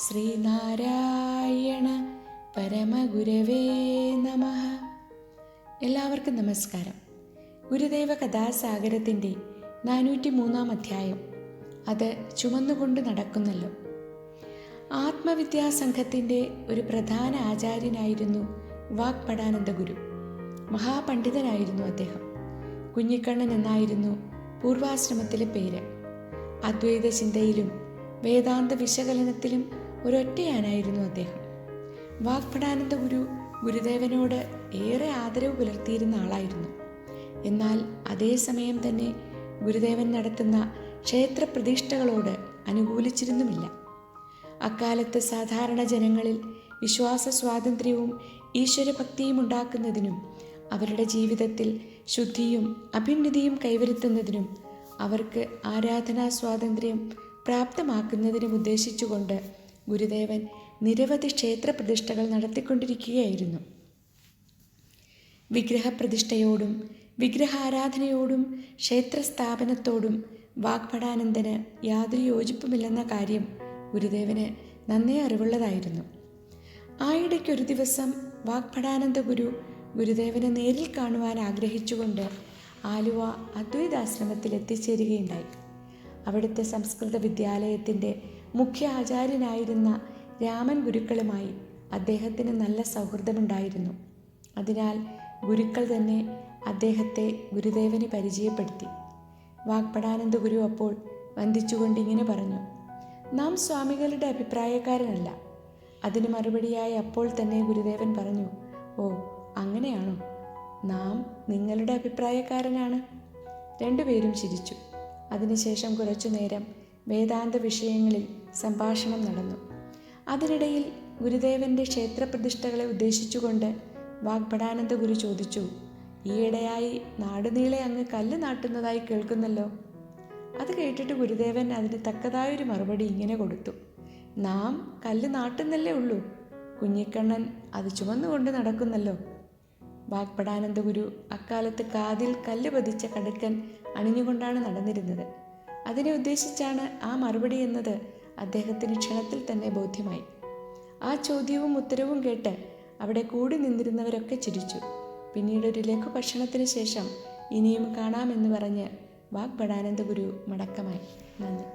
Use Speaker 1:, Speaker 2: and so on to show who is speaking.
Speaker 1: ശ്രീനാരായണ പരമഗുരവേ നമഃ. എല്ലാവർക്കും നമസ്കാരം. ഗുരുദേവ കഥാസാഗരത്തിൻ്റെ 403-ാം അധ്യായം. അത് ചുമന്നുകൊണ്ട് നടക്കുന്നല്ലോ. ആത്മവിദ്യാസംഘത്തിൻ്റെ ഒരു പ്രധാന ആചാര്യനായിരുന്നു വാഗ്ഭടാനന്ദ ഗുരു. മഹാപണ്ഡിതനായിരുന്നു അദ്ദേഹം. കുഞ്ഞിക്കണ്ണൻ എന്നായിരുന്നു പൂർവാശ്രമത്തിലെ പേര്. അദ്വൈത ചിന്തയിലും വേദാന്ത വിശകലനത്തിലും ഒരൊറ്റയാനായിരുന്നു അദ്ദേഹം. വാഗ്ഭടാനന്ദ ഗുരു ഗുരുദേവനോട് ഏറെ ആദരവ് പുലർത്തിയിരുന്ന ആളായിരുന്നു. എന്നാൽ അതേസമയം തന്നെ ഗുരുദേവൻ നടത്തുന്ന ക്ഷേത്രപ്രതിഷ്ഠകളോട് അനുകൂലിച്ചിരുന്നുമില്ല. അക്കാലത്ത് സാധാരണ ജനങ്ങളിൽ വിശ്വാസ സ്വാതന്ത്ര്യവും ഈശ്വരഭക്തിയും ഉണ്ടാക്കുന്നതിനും അവരുടെ ജീവിതത്തിൽ ശുദ്ധിയും അഭ്യുന്നതിയും കൈവരുത്തുന്നതിനും അവർക്ക് ആരാധനാ സ്വാതന്ത്ര്യം പ്രാപ്തമാക്കുന്നതിനും ഉദ്ദേശിച്ചുകൊണ്ട് ഗുരുദേവൻ നിരവധി ക്ഷേത്രപ്രതിഷ്ഠകൾ നടത്തിക്കൊണ്ടിരിക്കുകയായിരുന്നു. വിഗ്രഹപ്രതിഷ്ഠയോടും വിഗ്രഹാരാധനയോടും ക്ഷേത്രസ്ഥാപനത്തോടും വാഗ്ഭടാനന്ദന് യാതൊരു യോജിപ്പുമില്ലെന്ന കാര്യം ഗുരുദേവന് നന്നേ അറിവുള്ളതായിരുന്നു. ആയിടയ്ക്കൊരു ദിവസം വാഗ്ഭടാനന്ദ ഗുരു ഗുരുദേവനെ നേരിൽ കാണുവാൻ ആഗ്രഹിച്ചുകൊണ്ട് ആലുവ അദ്വൈതാശ്രമത്തിൽ എത്തിച്ചേരുകയുണ്ടായി. അവിടുത്തെ സംസ്കൃത വിദ്യാലയത്തിൻ്റെ മുഖ്യ ആചാര്യനായിരുന്ന രാമൻ ഗുരുക്കളുമായി അദ്ദേഹത്തിന് നല്ല സൗഹൃദമുണ്ടായിരുന്നു. അതിനാൽ ഗുരുക്കൾ തന്നെ അദ്ദേഹത്തെ ഗുരുദേവന് പരിചയപ്പെടുത്തി. വാഗ്ഭടാനന്ദ ഗുരു അപ്പോൾ വന്ദിച്ചുകൊണ്ട് ഇങ്ങനെ പറഞ്ഞു: നാം സ്വാമികളുടെ അഭിപ്രായക്കാരനല്ല. അതിന് മറുപടിയായി അപ്പോൾ തന്നെ ഗുരുദേവൻ പറഞ്ഞു: ഓ, അങ്ങനെയാണോ? നാം നിങ്ങളുടെ അഭിപ്രായക്കാരനാണ്. രണ്ടുപേരും ചിരിച്ചു. അതിനുശേഷം കുറച്ചു നേരം വേദാന്ത വിഷയങ്ങളിൽ സംഭാഷണം നടന്നു. അതിനിടയിൽ ഗുരുദേവൻ്റെ ക്ഷേത്രപ്രതിഷ്ഠകളെ ഉദ്ദേശിച്ചുകൊണ്ട് വാഗ്ഭടാനന്ദ ഗുരു ചോദിച്ചു: ഈയിടെയായി നാടുനീളെ അങ്ങ് കല്ല് നാട്ടുന്നതായി കേൾക്കുന്നല്ലോ. അത് കേട്ടിട്ട് ഗുരുദേവൻ അതിന് തക്കതായൊരു മറുപടി ഇങ്ങനെ കൊടുത്തു: നാം കല്ല് നാട്ടുന്നല്ലേ ഉള്ളൂ, കുഞ്ഞിക്കണ്ണൻ അത് ചുമന്നുകൊണ്ട് നടക്കുന്നല്ലോ. വാഗ്ഭടാനന്ദ ഗുരു അക്കാലത്ത് കാതിൽ കല്ല് പതിച്ച കടുക്കൻ അണിഞ്ഞുകൊണ്ടാണ് നടന്നിരുന്നത്. അതിനെ ഉദ്ദേശിച്ചാണ് ആ മറുപടി എന്നത് അദ്ദേഹത്തിന് ക്ഷണത്തിൽ തന്നെ ബോധ്യമായി. ആ ചോദ്യവും ഉത്തരവും കേട്ട് അവിടെ കൂടി നിന്നിരുന്നവരൊക്കെ ചിരിച്ചു. പിന്നീട് ഒരു ലഘു ഭക്ഷണത്തിന് ശേഷം ഇനിയും കാണാമെന്ന് പറഞ്ഞ് വാഗ്ഭടാനന്ദ ഗുരു മടക്കമായി. നന്ദി.